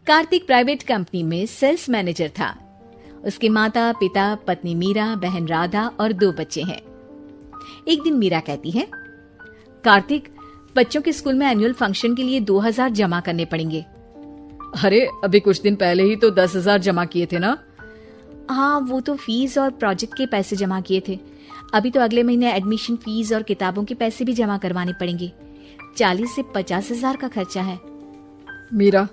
Kartik private company में sales manager था। उसके माता पिता, पत्नी मीरा, बहन राधा और 2 बच्चे हैं। एक दिन मीरा कहती है, कार्तिक, बच्चों के स्कूल में एनुअल फंक्शन के लिए 2000 जमा करने पड़ेंगे। अरे अभी कुछ दिन पहले ही तो 10,000 जमा किए थे ना। हाँ, वो तो फीस और प्रोजेक्ट के पैसे जमा किए थे। अभी तो अगले महीने एडमिशन फीस और किताबों के पैसे भी जमा करवाने पड़ेंगे। 40 से 50 हजार का खर्चा है। मीरा,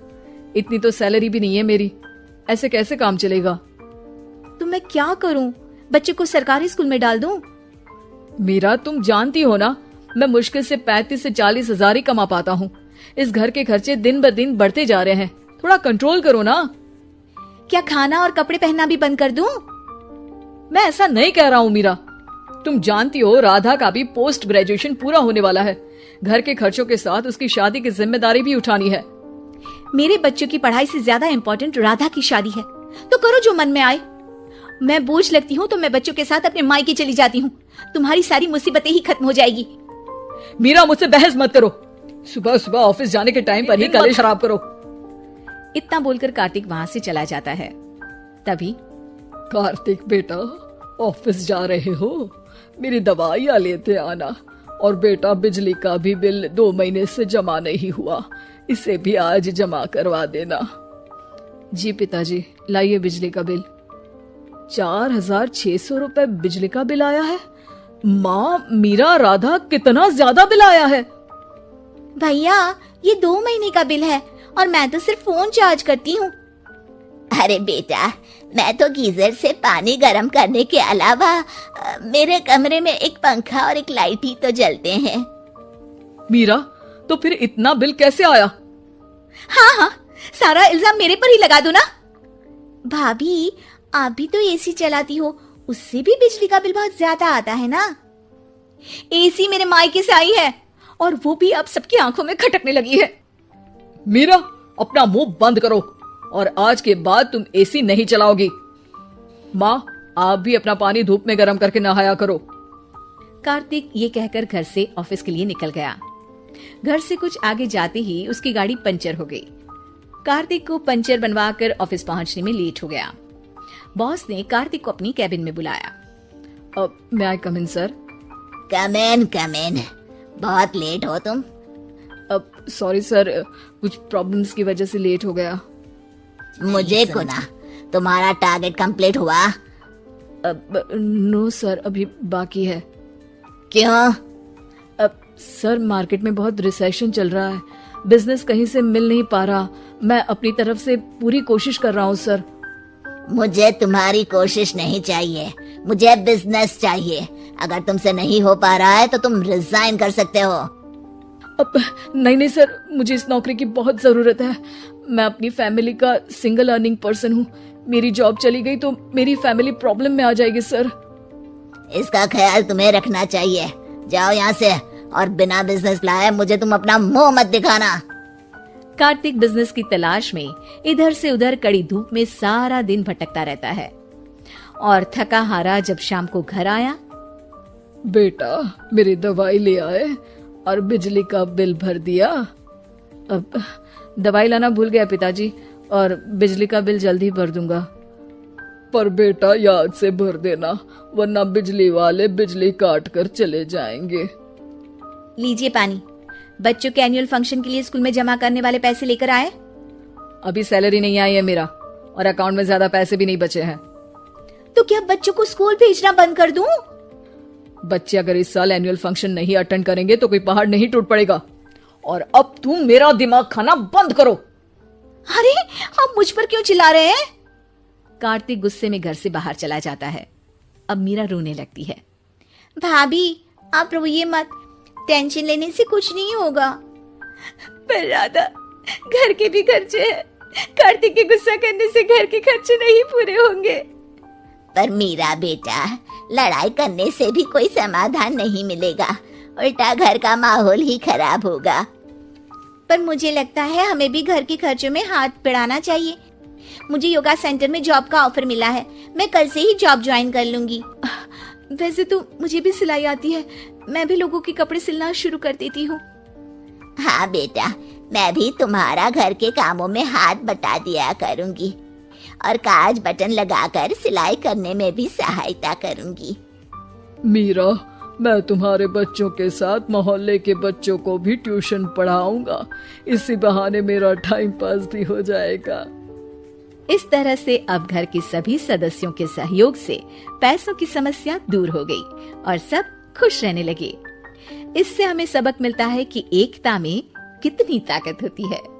इतनी तो सैलरी भी नहीं है मेरी, ऐसे कैसे काम चलेगा? तो मैं क्या करूं? बच्चे को सरकारी स्कूल में डाल दूं? मीरा, तुम जानती हो ना, मैं मुश्किल से 35 से 40 हजार ही कमा पाता हूँ। इस घर के खर्चे दिन ब दिन बढ़ते जा रहे हैं, थोड़ा कंट्रोल करो ना। क्या खाना और कपड़े पहनना भी बंद कर दूं? मैं ऐसा नहीं कह रहा हूँ मीरा। तुम जानती हो राधा का भी पोस्ट ग्रेजुएशन पूरा होने वाला है। घर के खर्चों के साथ उसकी शादी की जिम्मेदारी भी उठानी है। मेरे बच्चों की पढ़ाई से ज्यादा इम्पोर्टेंट राधा की शादी है, तो करो जो मन में आए। मैं बोझ लगती हूँ तो मैं बच्चों के साथ अपने मायके चली जाती हूँ। तुम्हारी सारी मुसीबतें ही खत्म हो जाएगी। मीरा, मुझसे बहस मत करो। सुबह सुबह ऑफिस जाने के टाइम पर ही कलेश खराब करो। इतना बोलकर कार्तिक वहां से चला जाता है। तभी, कार्तिक बेटा, ऑफिस जा रहे हो? मेरी दवाइयाँ लेते आना। और बेटा, बिजली का भी बिल 2 महीने से जमा नहीं हुआ, इसे भी आज जमा करवा देना। जी पिताजी, लाइए बिजली का बिल। 4,600 रुपए बिजली का बिल आया है। माँ, मीरा, राधा, कितना ज्यादा बिल आया है। भैया, ये 2 महीने का बिल है और मैं तो सिर्फ फोन चार्ज करती हूँ। अरे बेटा, मैं तो गीजर से पानी गर्म करने के अलावा मेरे कमरे में एक पंखा और एक लाइट ही तो जलते हैं। मीरा, तो फिर इतना बिल कैसे आया? हाँ, सारा इल्जाम मेरे पर ही लगा दो ना। भाभी, आप भी तो एसी चलाती हो, उससे भी बिजली का बिल बहुत ज्यादा आता है ना। एसी मेरे मायके से आई है और वो भी अब सबकी आंखों में खटकने लगी है। मीरा, अपना मुंह बंद करो और आज के बाद तुम एसी नहीं चलाओगी। माँ, आप भी अपना पानी धूप में गर्म करके नहाया करो। कार्तिक ये कहकर घर से ऑफिस के लिए निकल गया। घर से कुछ आगे जाते ही उसकी गाड़ी पंचर हो गई। कार्तिक को पंचर बनवाकर ऑफिस पहुंचने में लेट हो गया। बॉस ने कार्तिक को अपनी कैबिन में बुलाया। may I come in, सर? कम इन, बहुत लेट हो तुम। सॉरी सर, कुछ प्रॉब्लम्स की वजह से लेट हो गया। मुझे गुना, तुम्हारा टारगेट कंप्लीट हुआ? नो सर, अभी बाकी है। क्यों? सर, मार्केट में बहुत रिसेशन चल रहा है, बिजनेस कहीं से मिल नहीं पा रहा। मैं अपनी तरफ से पूरी कोशिश कर रहा हूँ सर। मुझे तुम्हारी कोशिश नहीं चाहिए, मुझे बिजनेस चाहिए। अगर तुमसे नहीं हो पा रहा है तो तुम रिजाइन कर सकते हो। नहीं सर, मुझे इस नौकरी की बहुत जरूरत है। मैं अपनी फैमिली का सिंगल अर्निंग पर्सन हूँ। मेरी जॉब चली गई तो मेरी फैमिली प्रॉब्लम में आ जाएगी सर। इसका ख्याल तुम्हें रखना चाहिए। जाओ यहाँ से, और बिना बिजनेस लाए मुझे तुम अपना मुंह मत दिखाना। कार्तिक बिजनेस की तलाश में इधर से उधर कड़ी धूप में सारा दिन भटकता रहता है और थका हारा जब शाम को घर आया। बेटा, मेरी दवाई ले आए और बिजली का बिल भर दिया? अब दवाई लाना भूल गया पिताजी, और बिजली का बिल जल्दी भर दूंगा। पर बेटा, याद से भर देना, वरना बिजली वाले बिजली काट कर चले जाएंगे। लीजिए पानी। बच्चों के एनुअल फंक्शन के लिए स्कूल में जमा करने वाले पैसे लेकर आए? अभी सैलरी नहीं आई है मेरा, और अकाउंट में ज्यादा पैसे भी नहीं बचे हैं। तो क्या बच्चों को स्कूल भेजना बंद कर दूं? बच्चे अगर इस साल एनुअल फंक्शन नहीं अटेंड करेंगे तो कोई पहाड़ नहीं टूट पड़ेगा। और अब तुम मेरा दिमाग खाना बंद करो। अरे, आप मुझ पर क्यों चिल्ला रहे हैं? कार्तिक गुस्से में घर से बाहर चला जाता है। अब मीरा रोने लगती है। भाभी, आप रोइए मत, टेंशन लेने से कुछ नहीं होगा। पर राधा, घर के भी खर्चे हैं। कार्तिक के गुस्सा करने से घर के खर्चे नहीं पूरे होंगे। पर मीरा बेटा, लड़ाई करने से भी कोई समाधान नहीं मिलेगा, उल्टा घर का माहौल ही खराब होगा। पर मुझे लगता है हमें भी घर के खर्चों में हाथ बढ़ाना चाहिए। मुझे योगा सेंटर में जॉब का ऑफर मिला है, मैं कल से ही जॉब ज्वाइन कर लूंगी। वैसे तो मुझे भी सिलाई आती है, मैं भी लोगों के कपड़े सिलना शुरू कर देती हूँ। हाँ बेटा, मैं भी तुम्हारा घर के कामों में हाथ बटा दिया करूंगी और काज बटन लगाकर सिलाई करने में भी सहायता करूंगी। मीरा, मैं तुम्हारे बच्चों के साथ मोहल्ले के बच्चों को भी ट्यूशन पढ़ाऊंगा। इसी बहाने मेरा टाइम पास भी हो जाएगा। इस तरह से अब घर के सभी सदस्यों के सहयोग से पैसों की समस्या दूर हो गई और सब खुश रहने लगे। इससे हमें सबक मिलता है कि एकता में कितनी ताकत होती है।